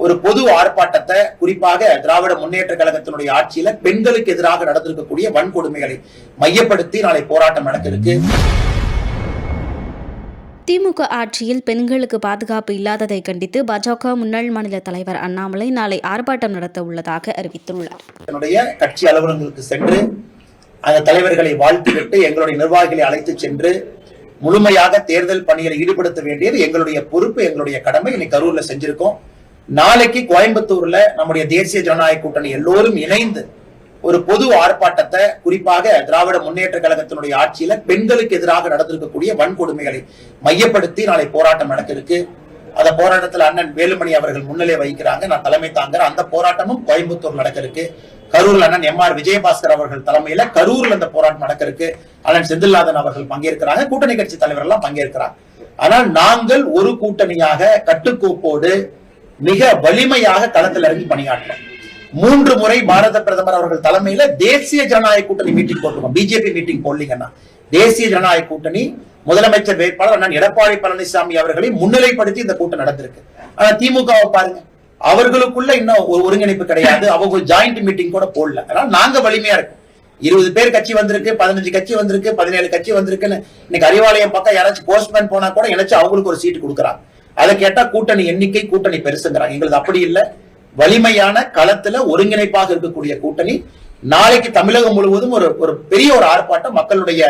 ஒரு பொது ஆர்ப்பாட்டத்தை குறிப்பாக திராவிட முன்னேற்ற கழகத்தினுடைய ஆட்சியில பெண்களுக்கு எதிராக நடந்திருக்கக்கூடிய வன்கொடுமைகளை மையப்படுத்தி நாளை போராட்டம் நடக்க இருக்கு. திமுக ஆட்சியில் பெண்களுக்கு பாதுகாப்பு இல்லாததை கண்டித்து பாஜக முன்னாள் மாநில தலைவர் அண்ணாமலை நாளை ஆர்ப்பாட்டம் நடத்த உள்ளதாக அறிவித்துள்ளார். என்னுடைய கட்சி அலுவலகங்களுக்கு சென்று அந்த தலைவர்களை வாழ்த்துவிட்டு எங்களுடைய நிர்வாகிகளை அழைத்து சென்று முழுமையாக தேர்தல் பணியில் ஈடுபடுத்த வேண்டியது எங்களுடைய பொறுப்பு, எங்களுடைய கடமை. இன்னைக்கு கரூர்ல செஞ்சிருக்கோம். நாளைக்கு கோயம்புத்தூர்ல நம்முடைய தேசிய ஜனநாயக கூட்டணி எல்லோரும் இணைந்து ஒரு பொது ஆர்ப்பாட்டத்தை குறிப்பாக திராவிட முன்னேற்ற கழகத்தினுடைய ஆட்சியில பெண்களுக்கு எதிராக நடந்திருக்கக்கூடிய வன்கொடுமைகளை மையப்படுத்தி நாளை போராட்டம் நடக்க இருக்கு. அந்த போராட்டத்தில் அண்ணன் வேலுமணி அவர்கள் முன்னிலை வகிக்கிறாங்க, நான் தலைமை தாங்குறேன். அந்த போராட்டமும் கோயம்புத்தூர் நடக்க இருக்கு. கரூர்ல அண்ணன் எம்.ஆர். விஜயபாஸ்கர் அவர்கள் தலைமையில கரூர்ல அந்த போராட்டம் நடக்க இருக்கு. அண்ணன் செந்தில்நாதன் அவர்கள் பங்கேற்கிறாங்க, கூட்டணி கட்சி தலைவர் எல்லாம் பங்கேற்கிறாங்க. ஆனால் நாங்கள் ஒரு கூட்டணியாக கட்டுக்கோப்போடு மிக வலிமையாக களத்தில் இறங்கி பணியாற்றோம். 3 முறை பாரத பிரதமர் அவர்கள் தலைமையில தேசிய ஜனநாயக கூட்டணி மீட்டிங் போட்டுருக்கோம். பிஜேபி மீட்டிங் போடலீங்கன்னா தேசிய ஜனநாயக கூட்டணி முதலமைச்சர் வேட்பாளர் அண்ணன் எடப்பாடி பழனிசாமி அவர்களை முன்னிலைப்படுத்தி இந்த கூட்டம் நடந்திருக்கு. ஆனா திமுகவை பாருங்க, அவர்களுக்குள்ள இன்னும் ஒரு ஒருங்கிணைப்பு கிடையாது. அவங்க ஜாயிண்ட் மீட்டிங் கூட போடல. அதனால நாங்க வலிமையா இருக்கோம். 20 பேர் கட்சி வந்திருக்கு, 15 கட்சி வந்திருக்கு, 17 கட்சி வந்திருக்குன்னு இன்னைக்கு அறிவாலயம் பக்கம் யாராச்சும் போஸ்ட்மேன் போனா கூட நினைச்சு அவங்களுக்கு ஒரு சீட்டு கொடுக்குறாங்க. அதை கேட்டா கூட்டணி எண்ணிக்கை கூட்டணி பெருசுங்கிறாங்க. எங்களுக்கு அப்படி இல்லை. வலிமையான களத்துல ஒருங்கிணைப்பாக இருக்கக்கூடிய கூட்டணி. நாளைக்கு தமிழகம் முழுவதும் ஒரு பெரிய ஒரு ஆர்ப்பாட்டம் மக்களுடைய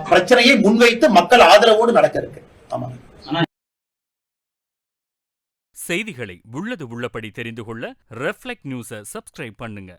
பிரச்சனையை முன்வைத்து மக்கள் ஆதரவோடு நடக்க இருக்கு. ஆமா. செய்திகளை உள்ளது உள்ளபடி தெரிந்து கொள்ள ரெஃப்ளெக்ட் நியூஸை சப்ஸ்கிரைப் பண்ணுங்க.